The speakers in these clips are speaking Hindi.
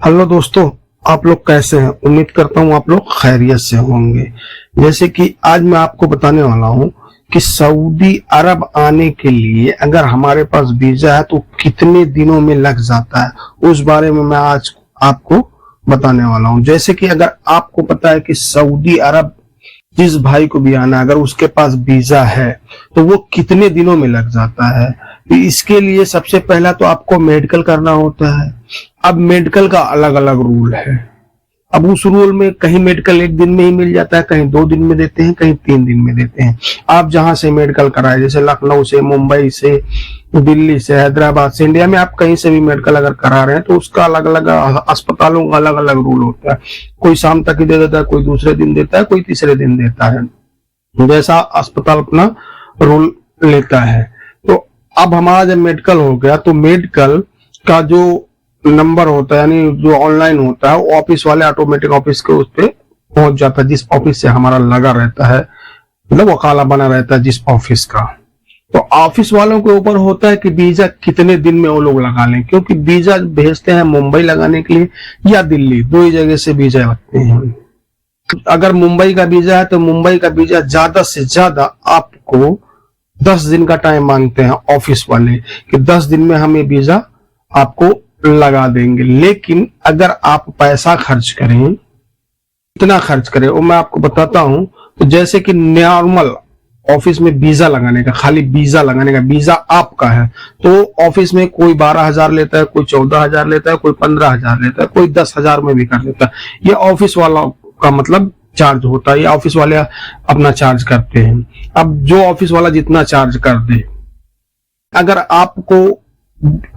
हेलो दोस्तों, आप लोग कैसे हैं। उम्मीद करता हूँ आप लोग खैरियत से होंगे। जैसे कि आज मैं आपको बताने वाला हूँ कि सऊदी अरब आने के लिए अगर हमारे पास वीजा है तो कितने दिनों में लग जाता है, उस बारे में मैं आज आपको बताने वाला हूँ। जैसे कि अगर आपको पता है कि सऊदी अरब जिस भाई को भी आना, अगर उसके पास वीजा है तो वो कितने दिनों में लग जाता है। तो इसके लिए सबसे पहला तो आपको मेडिकल करना होता है। अब मेडिकल का अलग अलग रूल है। अब उस रूल में कहीं मेडिकल एक दिन में ही मिल जाता है, कहीं 2 दिन में देते हैं, कहीं 3 दिन में देते हैं। आप जहां से मेडिकल कराए, जैसे लखनऊ से, मुंबई से, दिल्ली से, हैदराबाद से, इंडिया में आप कहीं से भी मेडिकल अगर करा रहे हैं तो उसका अलग अलग अस्पतालों का अलग अलग रूल होता है। कोई शाम तक ही दे देता है, कोई दूसरे दिन देता है, कोई तीसरे दिन देता है, जैसा अस्पताल अपना रूल लेता है। तो अब हमारा जब मेडिकल हो गया तो मेडिकल का जो नंबर होता है, यानी जो ऑनलाइन होता है, वो ऑफिस वाले ऑटोमेटिक ऑफिस के उस पे पहुंच जाता है, जिस ऑफिस से हमारा लगा रहता है, मतलब वकाला बना रहता है जिस ऑफिस का। तो ऑफिस वालों के ऊपर होता है कि वीजा कितने दिन में वो लोग लगा लें, क्योंकि वीजा भेजते हैं मुंबई लगाने के लिए या दिल्ली, 2 ही जगह से वीजा लगते हैं। अगर मुंबई का वीजा है तो मुंबई का वीजा ज्यादा से ज्यादा आपको 10 दिन का टाइम मांगते हैं ऑफिस वाले, कि 10 दिन में हमें वीजा आपको लगा देंगे। लेकिन अगर आप पैसा खर्च करें, कितना खर्च करें वो मैं आपको बताता हूं। तो जैसे कि नॉर्मल ऑफिस में वीजा लगाने का, खाली वीजा लगाने का, वीजा आपका है तो ऑफिस में कोई 12,000 लेता है, कोई 14,000 लेता है, कोई 15,000 लेता है, कोई 10,000 में भी कर लेता है। ये ऑफिस वाला का मतलब चार्ज होता है, ये ऑफिस वाले अपना चार्ज करते हैं। अब जो ऑफिस वाला जितना चार्ज कर दे, अगर आपको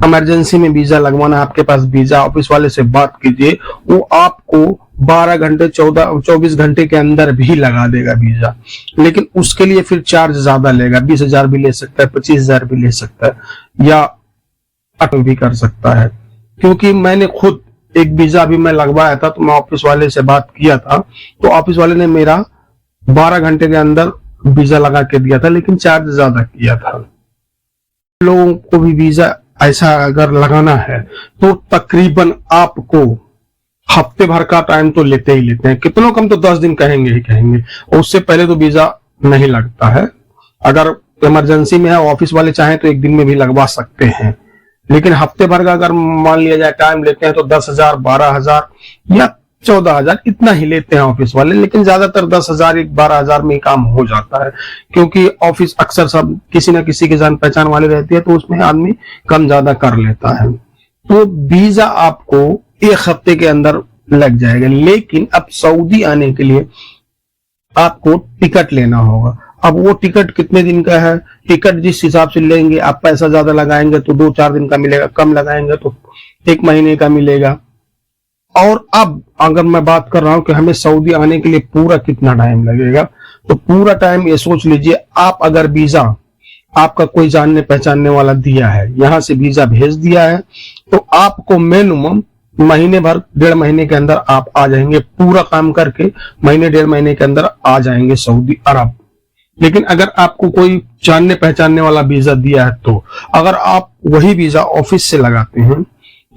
इमरजेंसी में वीजा लगवाना, आपके पास वीजा, ऑफिस वाले से बात कीजिए, वो आपको 12 घंटे 24 घंटे के अंदर भी लगा देगा वीजा। लेकिन उसके लिए फिर चार्ज ज्यादा लेगा, 20,000 भी ले सकता है, 25,000 भी ले सकता है, या भी कर सकता है। क्योंकि मैंने खुद एक वीजा अभी मैं लगवाया था, तो मैं ऑफिस वाले से बात किया था, तो ऑफिस वाले ने मेरा 12 घंटे के अंदर वीजा लगा के दिया था, लेकिन चार्ज ज्यादा किया था। लोगों को भी वीजा ऐसा अगर लगाना है तो तकरीबन आपको हफ्ते भर का टाइम तो लेते ही लेते हैं, कितनों कम तो 10 दिन कहेंगे ही कहेंगे, और उससे पहले तो वीजा नहीं लगता है। अगर इमरजेंसी में है, ऑफिस वाले चाहें तो 1 दिन में भी लगवा सकते हैं, लेकिन हफ्ते भर का अगर मान लिया जाए टाइम लेते हैं तो 10,000, 12,000 या 14,000 इतना ही लेते हैं ऑफिस वाले। लेकिन ज्यादातर 10,000 12,000 में ही काम हो जाता है, क्योंकि ऑफिस अक्सर सब किसी न किसी की जान पहचान वाले रहती है, तो उसमें आदमी कम ज्यादा कर लेता है। तो वीजा आपको 1 हफ्ते के अंदर लग जाएगा। लेकिन अब सऊदी आने के लिए आपको टिकट लेना होगा। अब वो टिकट कितने दिन का है, टिकट जिस हिसाब से लेंगे, आप पैसा ज्यादा लगाएंगे तो 2-4 दिन का मिलेगा, कम लगाएंगे तो 1 महीने का मिलेगा। और अब अगर मैं बात कर रहा हूं कि हमें सऊदी आने के लिए पूरा कितना टाइम लगेगा, तो पूरा टाइम ये सोच लीजिए, आप अगर वीजा आपका कोई जानने पहचानने वाला दिया है, यहां से वीजा भेज दिया है, तो आपको मिनिमम महीने भर 1.5 महीने के अंदर आप आ जाएंगे, पूरा काम करके महीने 1.5 महीने के अंदर आ जाएंगे सऊदी अरब। लेकिन अगर आपको कोई जानने पहचानने वाला वीजा दिया है, तो अगर आप वही वीजा ऑफिस से लगाते हैं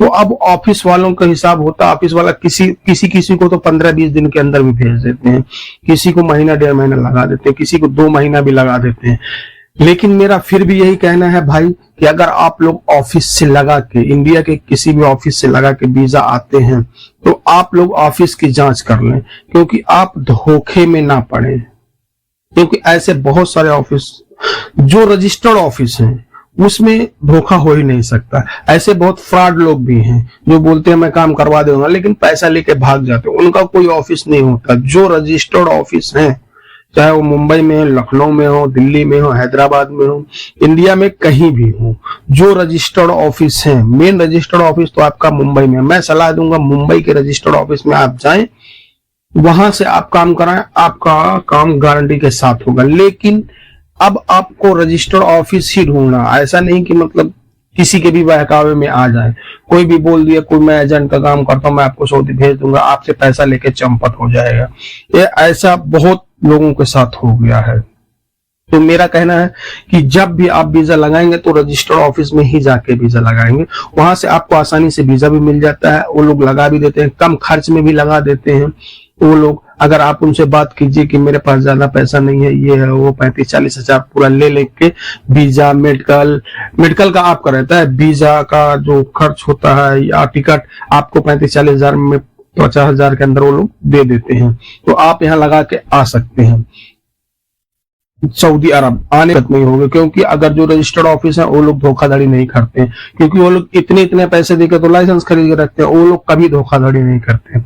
तो अब ऑफिस वालों का हिसाब होता है, ऑफिस वाला किसी को तो 15-20 दिन के अंदर भी भेज देते हैं, किसी को महीना 1.5 महीना लगा देते हैं, किसी को 2 महीना भी लगा देते हैं। लेकिन मेरा फिर भी यही कहना है भाई, कि अगर आप लोग ऑफिस से लगा के, इंडिया के किसी भी ऑफिस से लगा के वीजा आते हैं, तो आप लोग ऑफिस की जांच कर लें, क्योंकि आप धोखे में ना पड़े। क्योंकि ऐसे बहुत सारे ऑफिस जो रजिस्टर्ड ऑफिस हैं उसमें धोखा हो ही नहीं सकता। ऐसे बहुत फ्रॉड लोग भी हैं जो बोलते हैं मैं काम करवा दूंगा, लेकिन पैसा लेके भाग जाते हैं। उनका कोई ऑफिस नहीं होता। जो रजिस्टर्ड ऑफिस हैं, चाहे वो मुंबई में हो, लखनऊ में हो, दिल्ली में हो, हैदराबाद में हो, इंडिया में कहीं भी हो, जो रजिस्टर्ड ऑफिस हैं, मेन रजिस्टर्ड ऑफिस तो आपका मुंबई में। मैं सलाह दूंगा मुंबई के रजिस्टर्ड ऑफिस में आप जाएं, वहां से आप काम कराएं, आपका काम गारंटी के साथ होगा। लेकिन अब आपको रजिस्टर्ड ऑफिस ही ढूंढना, ऐसा नहीं कि मतलब किसी के भी बहकावे में आ जाए। कोई भी बोल दिया कोई मैं एजेंट का काम करता हूं, मैं आपको सऊदी भेज दूंगा, आपसे पैसा लेके चंपत हो जाएगा। ये ऐसा बहुत लोगों के साथ हो गया है। तो मेरा कहना है कि जब भी आप वीजा लगाएंगे तो रजिस्टर्ड ऑफिस में ही जाके वीजा लगाएंगे, वहां से आपको आसानी से वीजा भी मिल जाता है, वो लोग लगा भी देते हैं, कम खर्च में भी लगा देते हैं वो लोग। अगर आप उनसे बात कीजिए कि मेरे पास ज्यादा पैसा नहीं है, ये है वो, 35-40 हजार पूरा ले लेके वीजा, मेडिकल का आपका रहता है, वीजा का जो खर्च होता है या टिकट आपको 35-40 हजार में 50 हजार के अंदर वो लोग दे देते हैं। तो आप यहाँ लगा के आ सकते हैं सऊदी अरब, आने तक नहीं होगा, क्योंकि अगर जो रजिस्टर्ड ऑफिस है वो लोग धोखाधड़ी नहीं करते हैं, क्योंकि वो लोग इतने पैसे देकर तो लाइसेंस खरीद के रखते हैं, वो लोग कभी धोखाधड़ी नहीं करते।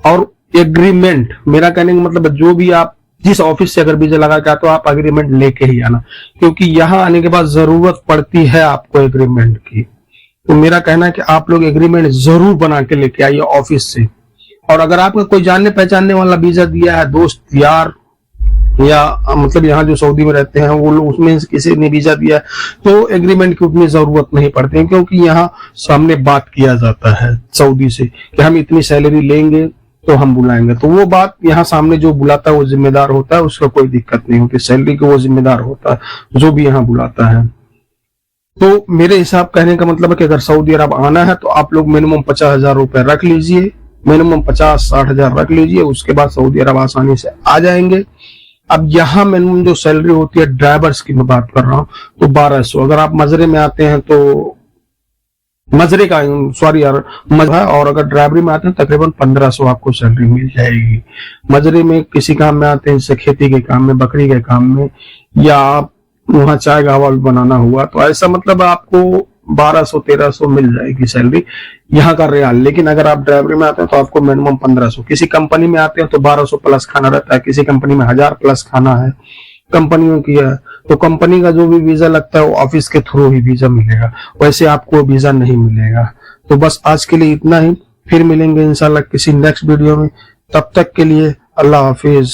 और एग्रीमेंट, मेरा कहने का मतलब जो भी आप जिस ऑफिस से अगर वीजा लगा के आते हो आप एग्रीमेंट लेके ही आना, क्योंकि यहाँ आने के बाद जरूरत पड़ती है आपको एग्रीमेंट की। तो मेरा कहना है कि आप लोग एग्रीमेंट जरूर बना के लेके आइए ऑफिस से। और अगर आपको कोई जानने पहचानने वाला वीजा दिया है, दोस्त यार या मतलब यहाँ जो सऊदी में रहते हैं वो लोग, उसमें किसी ने वीजा दिया है, तो एग्रीमेंट की उतनी जरूरत नहीं पड़ती है, क्योंकि यहाँ सामने बात किया जाता है सऊदी से कि हम इतनी सैलरी लेंगे तो हम बुलाएंगे, तो वो बात यहाँ सामने जो बुलाता है वो जिम्मेदार होता है, उसका कोई दिक्कत नहीं होती, सैलरी का वो जिम्मेदार होता है जो भी यहाँ बुलाता है। तो मेरे हिसाब कहने का मतलब है कि अगर सऊदी अरब आना है तो आप लोग मिनिमम 50,000 रुपए रख लीजिए, मिनिमम 50-60 हजार रख लीजिए, उसके बाद सऊदी अरब आसानी से आ जाएंगे। अब यहाँ मिनिमम जो सैलरी होती है ड्राइवर्स की मैं बात कर रहा हूँ तो 1200, अगर आप मजरे में आते हैं तो मजरे का सॉरी यार मजरा, और अगर ड्राइवरी में आते हैं तकरीबन 1500 आपको सैलरी मिल जाएगी। मजरे में किसी काम में आते हैं जैसे खेती के काम में, बकरी के काम में, या आप वहां चाय गावा भी बनाना हुआ, तो ऐसा मतलब आपको 1200-1300 मिल जाएगी सैलरी यहाँ का रियाल। लेकिन अगर आप ड्राइवरी में आते हैं तो आपको मिनिमम 1500, किसी कंपनी में आते हैं तो 1200 प्लस खाना रहता है, किसी कंपनी में 1000 प्लस खाना है कंपनियों की है। तो कंपनी का जो भी वीजा लगता है वो ऑफिस के थ्रू ही वीजा मिलेगा, वैसे आपको वीजा नहीं मिलेगा। तो बस आज के लिए इतना ही, फिर मिलेंगे इंशाल्लाह किसी नेक्स्ट वीडियो में, तब तक के लिए अल्लाह हाफिज।